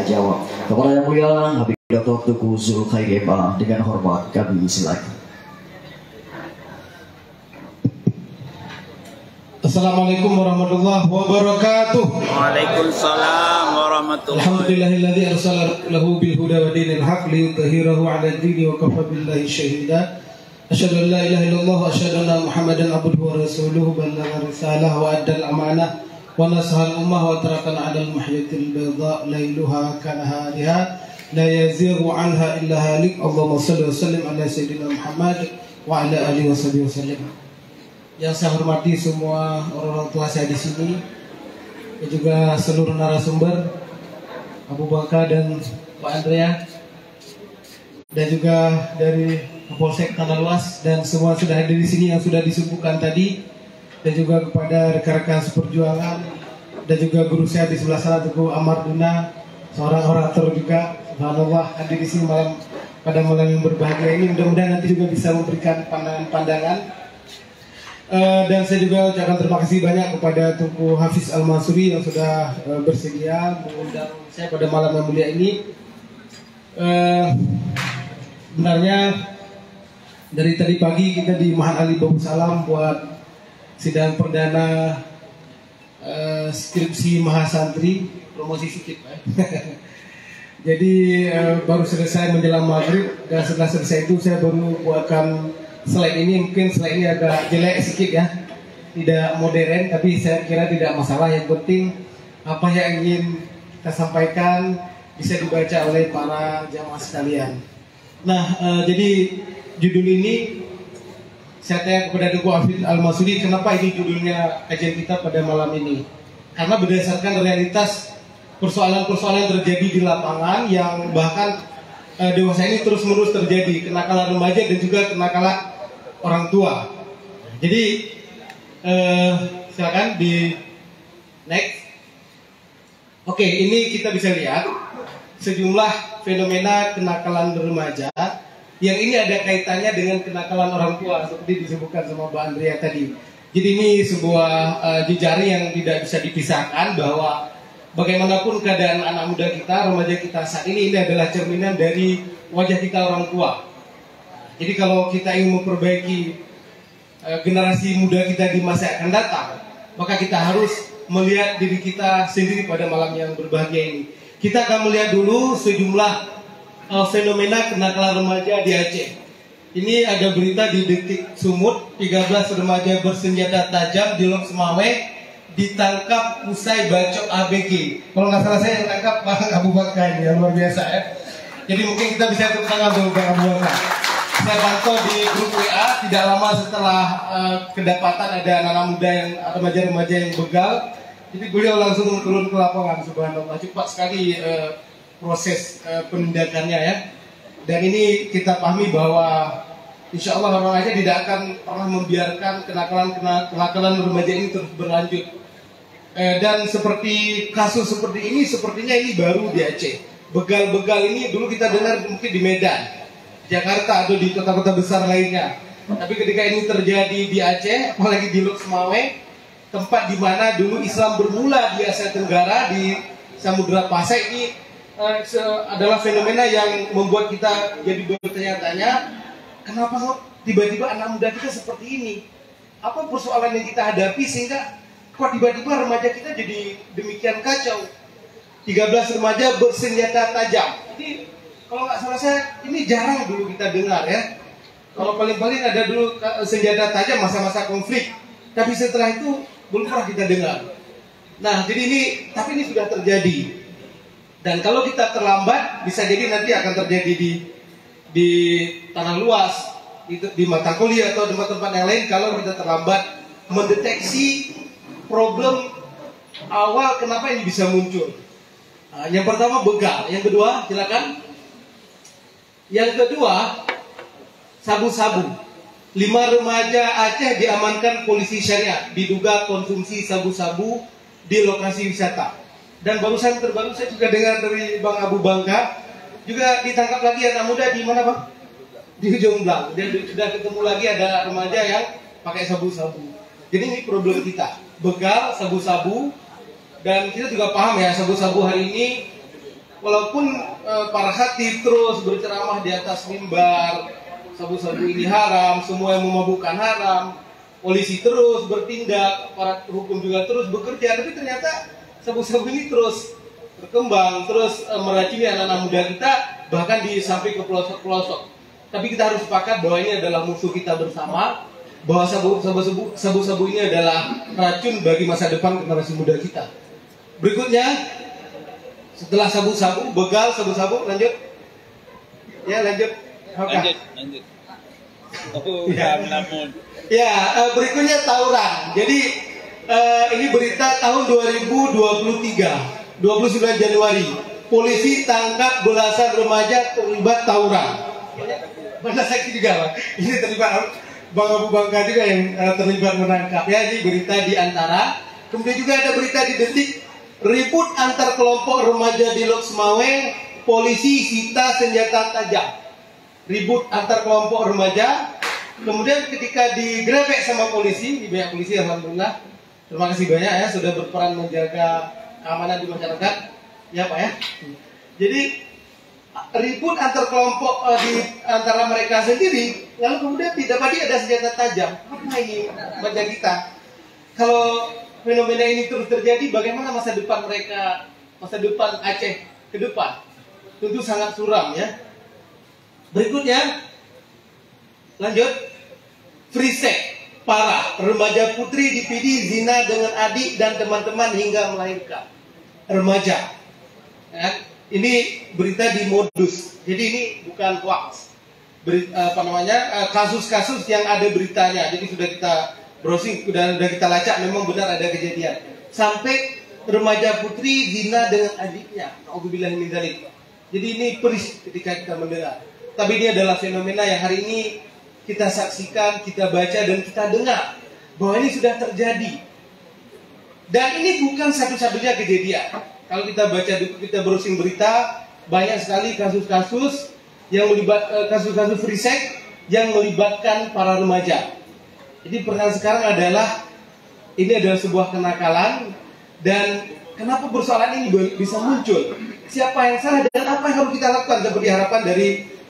jawab. Kepada Yang Mulia Habib Dr. Tuku Zulkhairi MA dengan hormat kami silakan. Assalamualaikum warahmatullahi wabarakatuh. Waalaikumsalam warahmatullahi wabarakatuh. Alhamdulillahilladzi arsala lahu bil huda wa dinil haq liyudhhirahu 'ala ad-dini wa kafa billahi shahida. Asyhadu an la ilaha illallah wa asyhadu anna Muhammadan abduhu wa rasuluhu ballagha risalah wa adda al-amanah wa nasaha al-ummah wa tarakana 'ala al-mahyatil bayda lailuha kanahariha la yazighu 'anha illa halik. Allahumma shalli wa sallim ala sayyidina Muhammad wa ala alihi wasallam. Yang saya hormati semua orang tua saya di sini, dan juga seluruh narasumber, Abu Bakar dan Pak Andrea, dan juga dari Kapolsek Tanah Luas dan semua sudah hadir di sini yang sudah disebutkan tadi, dan juga kepada rekan-rekan seperjuangan dan juga guru saya di sebelah sana, Tuku Amarduna, seorang orator juga, subhanallah, hadir di sini pada malam yang berbahagia ini. Mudah-mudahan nanti juga bisa memberikan pandangan-pandangan. Dan saya juga ucapkan terima kasih banyak kepada Tuku Hafiz Al-Mansuri yang sudah bersedia mengundang saya pada malam yang mulia ini. Sebenarnya dari tadi pagi kita di Mahan Ali Babu Salam buat sidang perdana skripsi Mahasantri, promosi sedikit Pak. Jadi baru selesai menjelang maghrib, dan setelah selesai itu saya baru buatkan slide ini. Mungkin slide ini agak jelek sedikit ya, tidak modern, tapi saya kira tidak masalah. Yang penting apa yang ingin kita sampaikan bisa dibaca oleh para jamaah sekalian. Nah, jadi judul ini saya tanya kepada Tuku Hafiz Al-Mansuri, kenapa ini judulnya kajian kita pada malam ini? Karena berdasarkan realitas persoalan-persoalan yang terjadi di lapangan, yang bahkan dewasa ini terus-menerus terjadi, kenakalan remaja dan juga kenakalan orang tua. Jadi silakan di next. Oke, ini kita bisa lihat sejumlah fenomena kenakalan remaja yang ini ada kaitannya dengan kenakalan orang tua seperti disebutkan sama Mbak Andrea tadi. Jadi ini sebuah jejaring yang tidak bisa dipisahkan, bahwa bagaimanapun keadaan anak muda kita, remaja kita saat ini adalah cerminan dari wajah kita orang tua. Jadi kalau kita ingin memperbaiki generasi muda kita di masa yang akan datang, maka kita harus melihat diri kita sendiri pada malam yang berbahagia ini. Kita akan melihat dulu sejumlah fenomena kenakalan remaja di Aceh. Ini ada berita di Detik Sumut, 13 remaja bersenjata tajam di Lok Semawe ditangkap usai bacok ABG. Kalau nggak salah saya yang tangkap Bang Abu Bakar, ya luar biasa ya. Jadi mungkin kita bisa tepuk tangan dulu Bang Abu Bakar. Saya pantau di grup WA tidak lama setelah kedapatan ada anak-anak muda yang atau remaja-remaja yang begal. Jadi beliau langsung turun ke lapangan, subhanallah. Cepat sekali proses penindakannya ya. Dan ini kita pahami bahwa insya Allah orang Aceh tidak akan pernah membiarkan kenakalan remaja ini terus berlanjut. Dan seperti kasus seperti ini, sepertinya ini baru di Aceh. Begal-begal ini dulu kita dengar mungkin di Medan, Jakarta atau di kota-kota besar lainnya. Tapi ketika ini terjadi di Aceh, apalagi di Lok Semawe, tempat di mana dulu Islam bermula di Asia Tenggara, di Samudra Pasai, ini adalah fenomena yang membuat kita jadi bertanya-tanya, kenapa tiba-tiba anak muda kita seperti ini? Apa persoalan yang kita hadapi sehingga kok tiba-tiba remaja kita jadi demikian kacau? 13 remaja bersenjata tajam. Ini kalau nggak salah saya, ini jarang dulu kita dengar ya. Kalau paling-paling ada dulu senjata tajam masa-masa konflik. Tapi setelah itu belum pernah kita dengar. Nah, jadi tapi ini sudah terjadi. Dan kalau kita terlambat, bisa jadi nanti akan terjadi di Tanah Luas, di mata kuliah atau tempat-tempat yang lain. Kalau kita terlambat mendeteksi problem awal kenapa ini bisa muncul. Nah, yang pertama begal, yang kedua silakan. Yang kedua sabu-sabu. 5 remaja Aceh diamankan polisi syariat diduga konsumsi sabu-sabu di lokasi wisata. Dan barusan terbaru saya juga dengar dari Bang Abu Bangka juga ditangkap lagi anak muda di mana Bang? Di Jomblang. Dan sudah ketemu lagi ada remaja yang pakai sabu-sabu. Jadi ini problem kita, begal, sabu-sabu. Dan kita juga paham ya, sabu-sabu hari ini walaupun para khatib terus berceramah di atas mimbar, sabu-sabu ini haram, semua yang memabukkan haram, polisi terus bertindak, aparat hukum juga terus bekerja, tapi ternyata sabu-sabu ini terus berkembang, terus meracuni anak-anak muda kita, bahkan sampai ke pelosok-pelosok. Tapi kita harus sepakat bahwa ini adalah musuh kita bersama, bahwa sabu-sabu ini adalah racun bagi masa depan generasi muda kita. Berikutnya, setelah sabu-sabu, begal sabu-sabu, lanjut. Ya, lanjut. Lanjut. Oh, Ya. namun. Ya, berikutnya tawuran. Jadi ini berita tahun 2023, 29 Januari. Polisi tangkap belasan remaja terlibat tawuran. Mana saksi juga, Pak. Ini terlibat Bang Abu Bangka juga yang terlibat menangkap. Ya, ini berita di Antara. Kemudian juga ada berita di Detik. Ribut antar kelompok remaja di Lok Semawe, polisi sita senjata tajam. Ribut antar kelompok remaja. Kemudian ketika digrebek sama polisi, di pihak polisi, alhamdulillah, terima kasih banyak ya sudah berperan menjaga keamanan di masyarakat, ya Pak ya. Jadi ribut antar kelompok di antara mereka sendiri, lalu kemudian tidak tadi ada senjata tajam. Apa ini baca kita? Kalau fenomena ini terus terjadi, bagaimana masa depan mereka, masa depan Aceh ke depan? Tentu sangat suram ya. Berikutnya, lanjut. Free sex parah, remaja putri dipidi zina dengan adik dan teman-teman hingga melahirkan. Remaja. Ya, ini berita di Modus. Jadi ini bukan hoax. Kasus-kasus yang ada beritanya. Jadi sudah kita browsing, sudah kita lacak, memang benar ada kejadian. Sampai remaja putri zina dengan adiknya. Nauzubillah min dzalik. Jadi ini peris ketika kita mendengar. Tapi ini adalah fenomena yang hari ini kita saksikan, kita baca dan kita dengar bahwa ini sudah terjadi. Dan ini bukan satu-satunya kejadian. Kalau kita baca, kita browsing berita, banyak sekali kasus-kasus yang kasus-kasus free sex yang melibatkan para remaja. Jadi pertanyaan sekarang adalah, ini adalah sebuah kenakalan, dan kenapa persoalan ini bisa muncul? Siapa yang salah dan apa yang harus kita lakukan seperti harapan dari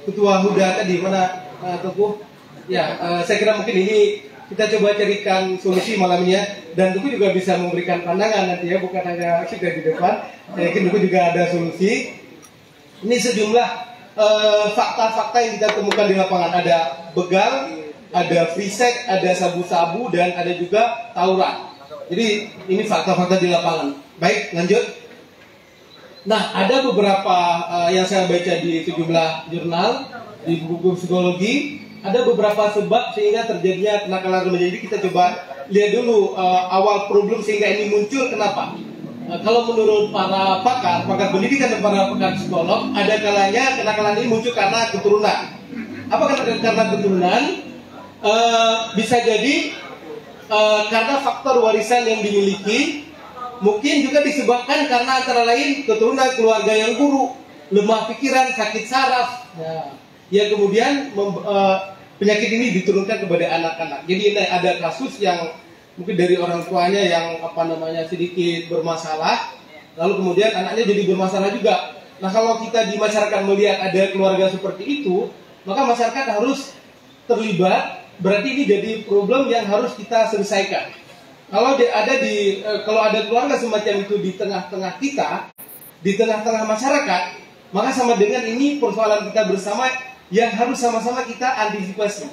Ketua Huda tadi, mana Teguh? Ya, saya kira mungkin ini kita coba carikan solusi malam ini ya, dan Teguh juga bisa memberikan pandangan nanti ya, bukan hanya kita di depan. Saya yakin Teguh juga ada solusi. Ini sejumlah fakta-fakta yang kita temukan di lapangan. Ada begal, ada free sex, ada sabu-sabu, dan ada juga tawuran. Jadi ini fakta-fakta di lapangan. Baik, lanjut. Nah, ada beberapa yang saya baca di sejumlah jurnal, di buku psikologi, ada beberapa sebab sehingga terjadinya kenakalan remaja. Jadi kita coba lihat dulu awal problem sehingga ini muncul kenapa. Kalau menurut para pakar pendidikan dan para pakar psikolog, ada kalanya kenakalan ini muncul karena keturunan. Apa karena keturunan? Bisa jadi karena faktor warisan yang dimiliki. Mungkin juga disebabkan karena antara lain keturunan keluarga yang buruk, lemah pikiran, sakit saraf. Ya kemudian penyakit ini diturunkan kepada anak-anak. Jadi ada kasus yang mungkin dari orang tuanya yang sedikit bermasalah, lalu kemudian anaknya jadi bermasalah juga. Nah, kalau kita di masyarakat melihat ada keluarga seperti itu, maka masyarakat harus terlibat. Berarti ini jadi problem yang harus kita selesaikan. Kalau ada keluarga semacam itu di tengah-tengah kita, di tengah-tengah masyarakat, maka sama dengan ini persoalan kita bersama yang harus sama-sama kita antisipasi.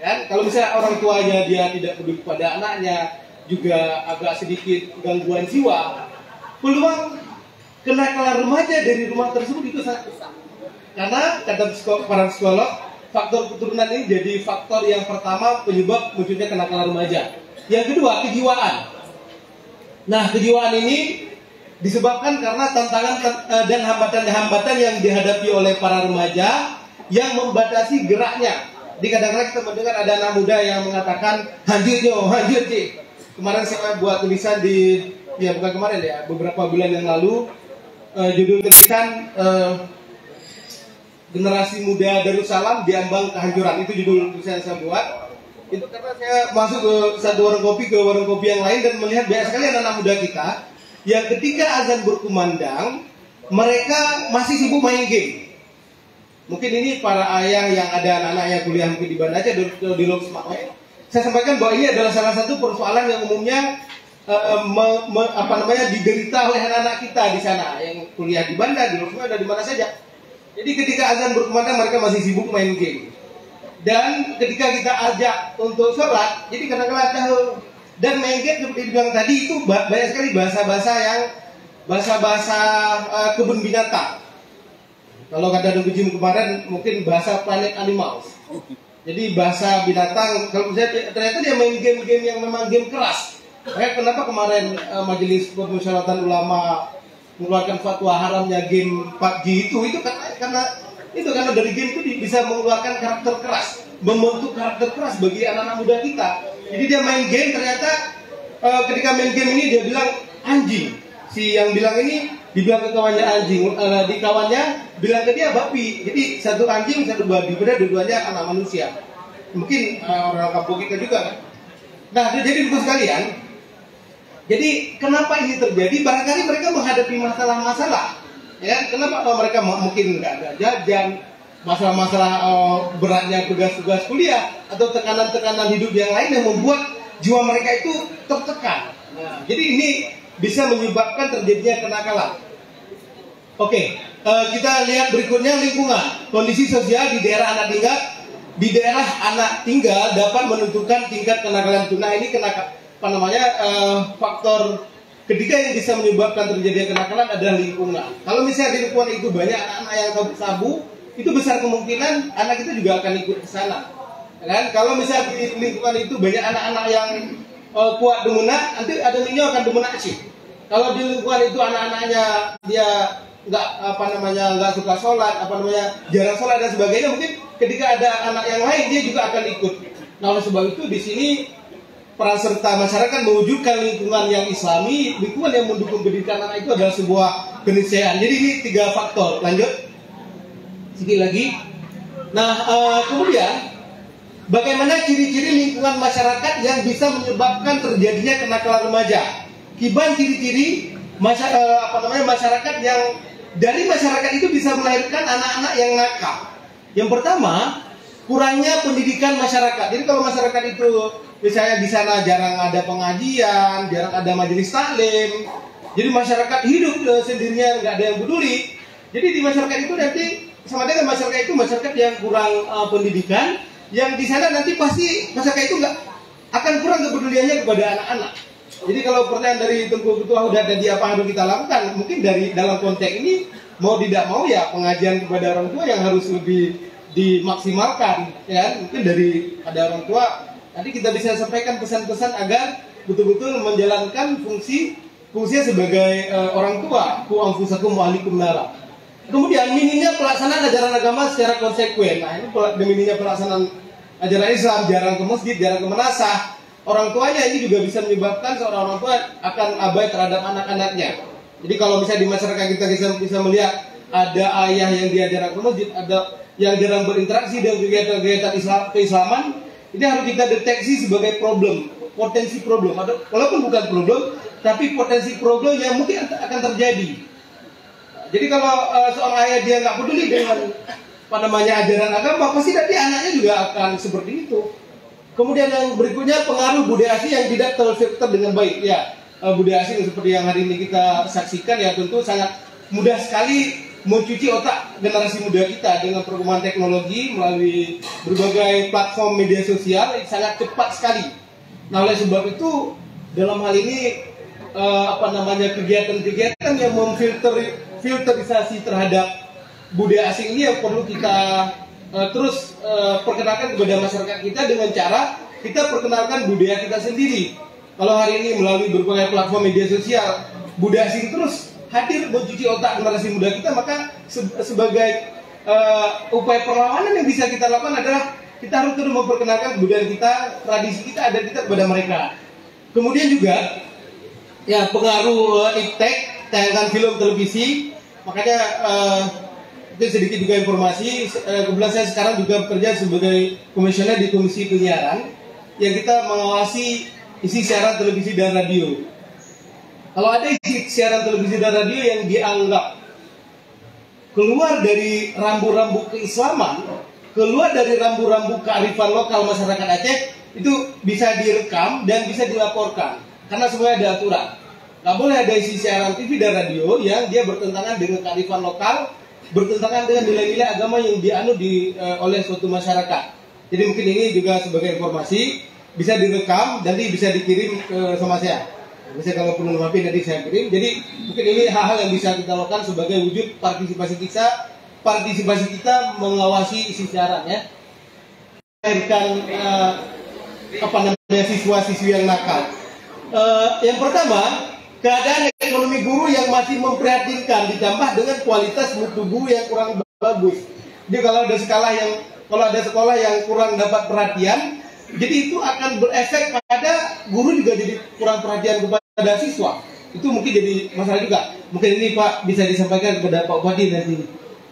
Ya, kalau misalnya orang tuanya dia tidak peduli pada anaknya, juga agak sedikit gangguan jiwa, peluang kenakalan remaja dari rumah tersebut itu sangat besar. Karena kata para psikolog, faktor keturunan ini jadi faktor yang pertama penyebab munculnya kenakalan remaja. Yang kedua, kejiwaan. Nah, kejiwaan ini disebabkan karena tantangan dan hambatan-hambatan yang dihadapi oleh para remaja yang membatasi geraknya. Di kadang-kadang kita mendengar ada anak muda yang mengatakan hancur Ci. Kemarin saya buat tulisan bukan kemarin ya, beberapa bulan yang lalu, judul tulisan generasi muda Darussalam diambang kehancuran. Itu judul tulisan yang saya buat. Itu karena saya masuk ke satu warung kopi yang lain dan melihat banyak sekali anak-anak muda kita yang ketika azan berkumandang mereka masih sibuk main game. Mungkin ini para ayah yang ada anak-anaknya kuliah mungkin di Banda Aceh di Lok Semakwe. Saya sampaikan bahwa ini adalah salah satu persoalan yang umumnya diderita oleh anak-anak kita di sana yang kuliah di Banda, di Lok Semakwe, dan di mana saja. Jadi ketika azan berkumandang mereka masih sibuk main game. Dan ketika kita ajak untuk sholat, jadi kadang-kadang tahu dan main game seperti dibilang tadi itu banyak sekali bahasa-bahasa yang bahasa-bahasa kebun binatang. Kalau kata Dong Jim kemarin mungkin bahasa Planet Animals. Jadi bahasa binatang. Kalau misalnya ternyata dia main game-game yang memang game keras. Kayak kenapa kemarin Majelis Permusyawaratan Ulama mengeluarkan fatwa haramnya game PUBG itu karena dari game itu bisa mengeluarkan karakter keras, membentuk karakter keras bagi anak-anak muda kita. Jadi dia main game ternyata ketika main game ini dia bilang anjing. Si yang bilang ini dibilang ke kawannya anjing, di kawannya bilang ke dia babi. Jadi satu anjing, satu babi, padahal dua-duanya anak manusia. Mungkin orang kampung kita juga kan. Nah, jadi ibu sekalian, jadi kenapa ini terjadi? Barangkali mereka menghadapi masalah-masalah. Ya, kenapa mereka mungkin nggak ada jajan, masalah-masalah beratnya tugas-tugas kuliah atau tekanan-tekanan hidup yang lain yang membuat jiwa mereka itu tertekan. Nah, jadi ini bisa menyebabkan terjadinya kenakalan. Oke, kita lihat berikutnya lingkungan. Kondisi sosial di daerah anak tinggal dapat menentukan tingkat kenakalan tuna. Ini faktor ketiga yang bisa menyebabkan terjadinya kenakalan adalah lingkungan. Kalau misalnya di lingkungan itu banyak anak-anak yang sabu, itu besar kemungkinan anak kita juga akan ikut ke sana. Kan? Kalau misalnya di lingkungan itu banyak anak-anak yang kuat demunak, nanti ada minyo akan demunak sih. Kalau di lingkungan itu anak-anaknya dia nggak suka sholat, jarang sholat dan sebagainya, mungkin ketika ada anak yang lain dia juga akan ikut. Nah, oleh sebab itu di sini peran serta masyarakat mewujudkan lingkungan yang islami, lingkungan yang mendukung pendidikan anak itu adalah sebuah keniscayaan. Jadi ini 3 faktor. Lanjut sedikit lagi. Nah, kemudian bagaimana ciri-ciri lingkungan masyarakat yang bisa menyebabkan terjadinya kenakalan remaja? Kiban ciri-ciri masyarakat yang dari masyarakat itu bisa melahirkan anak-anak yang nakal. Yang pertama, kurangnya pendidikan masyarakat. Jadi kalau masyarakat itu misalnya di sana jarang ada pengajian, jarang ada majelis taklim, jadi masyarakat hidup sendirinya, nggak ada yang peduli. Jadi di masyarakat itu nanti sama dengan masyarakat itu masyarakat yang kurang pendidikan, yang di sana nanti pasti masyarakat itu nggak akan kurang kepeduliannya kepada anak-anak. Jadi kalau pertanyaan dari Tengku Ketua udah tadi apa harus kita lakukan, mungkin dari dalam konteks ini mau tidak mau ya pengajian kepada orang tua yang harus lebih dimaksimalkan, ya mungkin dari ada orang tua nanti kita bisa sampaikan pesan-pesan agar betul-betul menjalankan fungsinya sebagai orang tua, ku anfusakum wa ahlikum nara. Kemudian minimnya pelaksanaan ajaran agama secara konsekuen. Nah, ini minimnya pelaksanaan ajaran Islam, jarang ke masjid, jarang ke menasah. Orang tuanya ini juga bisa menyebabkan seorang orang tua akan abai terhadap anak-anaknya. Jadi kalau misalnya di masyarakat kita bisa melihat ada ayah yang diajarkan ke masjid, ada yang jarang berinteraksi dengan kegiatan keislaman, ini harus kita deteksi sebagai problem, potensi problem. Walaupun bukan problem, tapi potensi problem yang mungkin akan terjadi. Jadi kalau seorang ayah dia nggak peduli dengan ajaran agama, pasti nanti anaknya juga akan seperti itu. Kemudian yang berikutnya pengaruh budaya asing yang tidak terfilter dengan baik. Ya, budaya asing seperti yang hari ini kita saksikan ya tentu sangat mudah sekali mencuci otak generasi muda kita dengan perkembangan teknologi melalui berbagai platform media sosial yang sangat cepat sekali. Nah, oleh sebab itu dalam hal ini kegiatan-kegiatan yang memfilterisasi terhadap budaya asing ini yang perlu kita terus perkenalkan kepada masyarakat kita dengan cara kita perkenalkan budaya kita sendiri. Kalau hari ini melalui berbagai platform media sosial budaya asing terus hadir mencuci otak generasi muda kita, maka sebagai upaya perlawanan yang bisa kita lakukan adalah kita harus terus memperkenalkan kebudayaan kita, tradisi kita, adat kita kepada mereka. Kemudian juga ya pengaruh iptek, tayangan film televisi, makanya itu sedikit juga informasi. Kebetulan saya sekarang juga bekerja sebagai komisioner di Komisi Penyiaran yang kita mengawasi isi siaran televisi dan radio. Kalau ada isi siaran televisi dan radio yang dianggap keluar dari rambu-rambu keislaman, keluar dari rambu-rambu kearifan lokal masyarakat Aceh, itu bisa direkam dan bisa dilaporkan karena semuanya ada aturan. Nggak boleh ada isi siaran TV dan radio yang dia bertentangan dengan kearifan lokal, bertentangan dengan nilai-nilai agama yang dianut oleh suatu masyarakat. Jadi mungkin ini juga sebagai informasi, bisa direkam dan bisa dikirim sama saya. Bisa kalau perlu maafin nanti saya kirim. Jadi mungkin ini hal-hal yang bisa kita lakukan sebagai wujud partisipasi kita mengawasi isi siaran ya. Melahirkan siswa-siswi yang nakal. Yang pertama, keadaan ekonomi guru yang masih memprihatinkan ditambah dengan kualitas mutu guru yang kurang bagus. Jadi kalau ada sekolah yang kurang dapat perhatian, jadi itu akan berefek pada guru juga jadi kurang perhatian kepada siswa. Itu mungkin jadi masalah juga. Mungkin ini Pak bisa disampaikan kepada Pak Bupati nanti,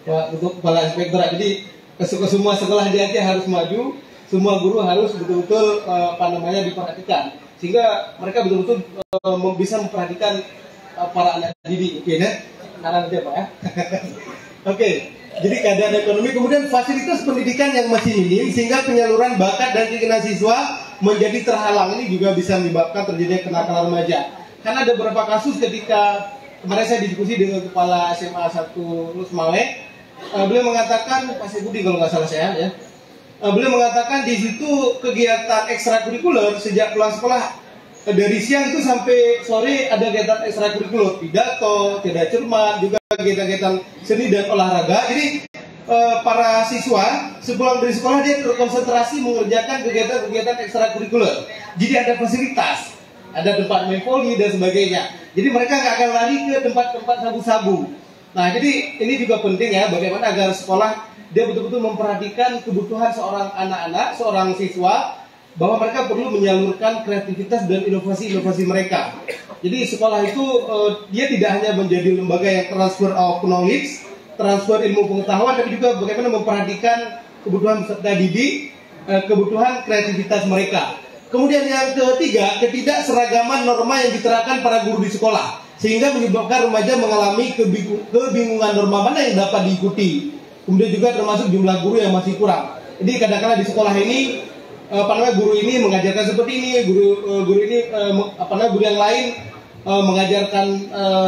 Pak untuk Kepala Inspektorat. Jadi semua sekolah di Aceh harus maju, semua guru harus betul-betul diperhatikan, sehingga mereka betul-betul bisa memperhatikan para anak didik. Oke, ya? Saran aja Pak ya. Oke. Jadi keadaan ekonomi, kemudian fasilitas pendidikan yang masih minim sehingga penyaluran bakat dan keinginan siswa menjadi terhalang. Ini juga bisa menyebabkan terjadinya kenakalan remaja. Karena ada beberapa kasus ketika kemarin saya diskusi dengan kepala SMA 1 Lusmale, beliau mengatakan, Pak Budi kalau nggak salah saya ya, beliau mengatakan di situ kegiatan ekstrakurikuler sejak pulang sekolah dari siang itu sampai sore ada kegiatan ekstrakurikuler, pidato, tidak cermat, juga kegiatan-kegiatan seni dan olahraga. Jadi para siswa sepulang dari sekolah dia terkonsentrasi mengerjakan kegiatan-kegiatan ekstrakurikuler. Jadi ada fasilitas, ada tempat main volley dan sebagainya. Jadi mereka nggak akan lari ke tempat-tempat sabu-sabu. Nah, jadi ini juga penting ya, bagaimana agar sekolah dia betul-betul memperhatikan kebutuhan seorang anak-anak, seorang siswa, bahwa mereka perlu menyalurkan kreativitas dan inovasi-inovasi mereka. Jadi sekolah itu dia tidak hanya menjadi lembaga yang transfer of knowledge, transfer ilmu pengetahuan, tapi juga bagaimana memperhatikan kebutuhan peserta didik, kebutuhan kreativitas mereka. Kemudian yang ketiga, ketidakseragaman norma yang diterapkan para guru di sekolah, sehingga menyebabkan remaja mengalami kebingungan norma mana yang dapat diikuti. Kemudian juga termasuk jumlah guru yang masih kurang. Jadi kadang-kadang di sekolah ini guru ini mengajarkan seperti ini, guru ini guru yang lain mengajarkan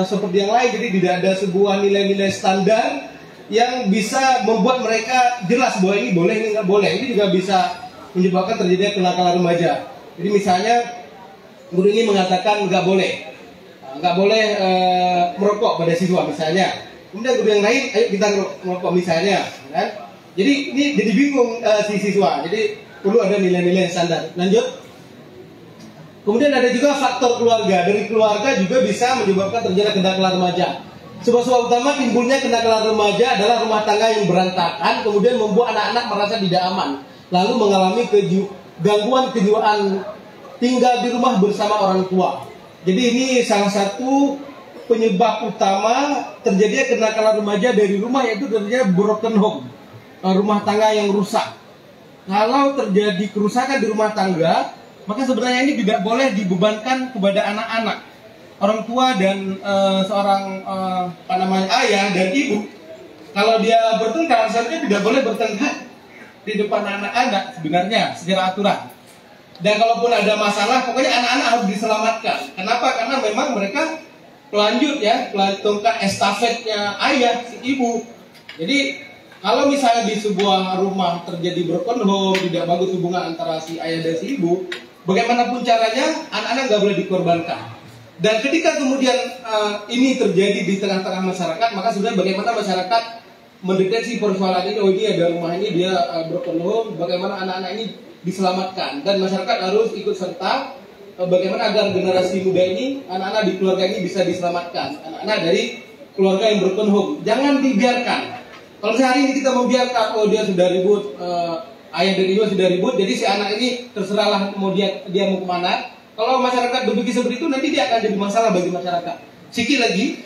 seperti yang lain. Jadi tidak ada sebuah nilai-nilai standar yang bisa membuat mereka jelas bahwa ini boleh, ini nggak boleh. Ini juga bisa menyebabkan terjadinya kenakalan remaja. Jadi misalnya guru ini mengatakan nggak boleh merokok pada siswa misalnya. Kemudian guru yang lain, ayo kita merokok misalnya, kan? Jadi ini jadi bingung si siswa. Jadi perlu ada nilai-nilai standar. Lanjut. Kemudian ada juga faktor keluarga. Dari keluarga juga bisa menyebabkan terjadinya kenakalan remaja. Sebab utama timbulnya kenakalan remaja adalah rumah tangga yang berantakan, kemudian membuat anak-anak merasa tidak aman, lalu mengalami gangguan kejiwaan tinggal di rumah bersama orang tua. Jadi ini salah satu penyebab utama terjadinya kenakalan remaja dari rumah, yaitu terjadinya broken home, rumah tangga yang rusak. Kalau terjadi kerusakan di rumah tangga, maka sebenarnya ini tidak boleh dibebankan kepada anak-anak, orang tua dan seorang ayah dan ibu. Kalau dia bertengkar, seharusnya tidak boleh bertengkar di depan anak-anak sebenarnya secara aturan. Dan kalaupun ada masalah, pokoknya anak-anak harus diselamatkan. Kenapa? Karena memang mereka pelanjut ya, tongkat estafetnya ayah, si ibu. Jadi kalau misalnya di sebuah rumah terjadi broken home, tidak bagus hubungan antara si ayah dan si ibu, bagaimanapun caranya anak-anak nggak boleh dikorbankan. Dan ketika kemudian ini terjadi di tengah-tengah masyarakat, maka sebenarnya bagaimana masyarakat mendeteksi persoalan ini, oh ini ada rumah ini dia broken home, bagaimana anak-anak ini diselamatkan. Dan masyarakat harus ikut serta bagaimana agar generasi muda ini, anak-anak di keluarga ini bisa diselamatkan, anak-anak dari keluarga yang broken home. Jangan dibiarkan. Kalau hari ini kita membiarkan, oh dia sudah ribut, ayah dan ibu sudah ribut, jadi si anak ini terserahlah mau dia mau kemana. Kalau masyarakat berpikir seperti itu, nanti dia akan jadi masalah bagi masyarakat. Sikit lagi,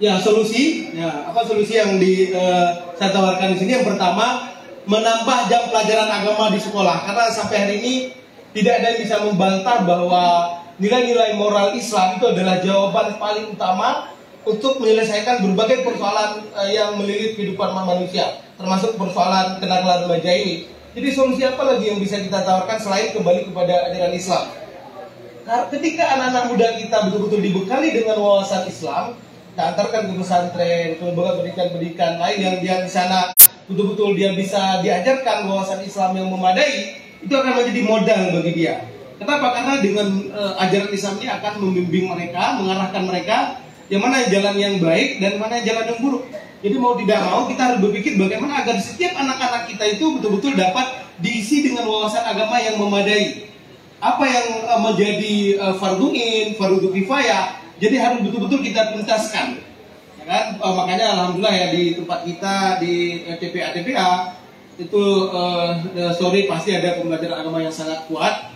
ya solusi, ya apa solusi yang saya tawarkan di sini? Yang pertama, menambah jam pelajaran agama di sekolah, karena sampai hari ini tidak ada yang bisa membantah bahwa nilai-nilai moral Islam itu adalah jawaban paling utama untuk menyelesaikan berbagai persoalan yang melilit kehidupan manusia, termasuk persoalan kenakalan remaja ini. Jadi solusi apa lagi yang bisa kita tawarkan selain kembali kepada ajaran Islam? Karena ketika anak-anak muda kita betul-betul dibekali dengan wawasan Islam, kita antarkan ke pesantren, ke lembaga pendidikan lain yang dia di sana betul-betul dia bisa diajarkan wawasan Islam yang memadai, itu akan menjadi modal bagi dia. Kenapa? Karena dengan ajaran Islam ini akan membimbing mereka, mengarahkan mereka yang mana jalan yang baik dan mana jalan yang buruk. Jadi mau tidak mau kita harus berpikir bagaimana agar setiap anak-anak kita itu betul-betul dapat diisi dengan wawasan agama yang memadai. Apa yang menjadi fardu in, fardu kifayah, jadi harus betul-betul kita tuntaskan. Ya kan? Makanya alhamdulillah ya di tempat kita di TPA itu sore pasti ada pembelajaran agama yang sangat kuat.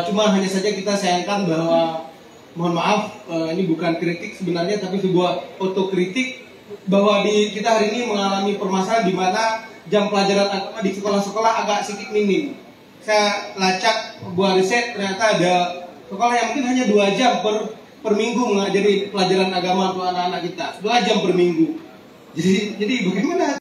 Cuma hanya saja kita sayangkan bahwa mohon maaf, ini bukan kritik sebenarnya tapi sebuah otokritik bahwa kita hari ini mengalami permasalahan di mana jam pelajaran agama di sekolah-sekolah agak sedikit minim. Saya lacak buat riset, ternyata ada sekolah yang mungkin hanya 2 jam per minggu mengajari pelajaran agama untuk anak-anak kita, 2 jam per minggu. Jadi bagaimana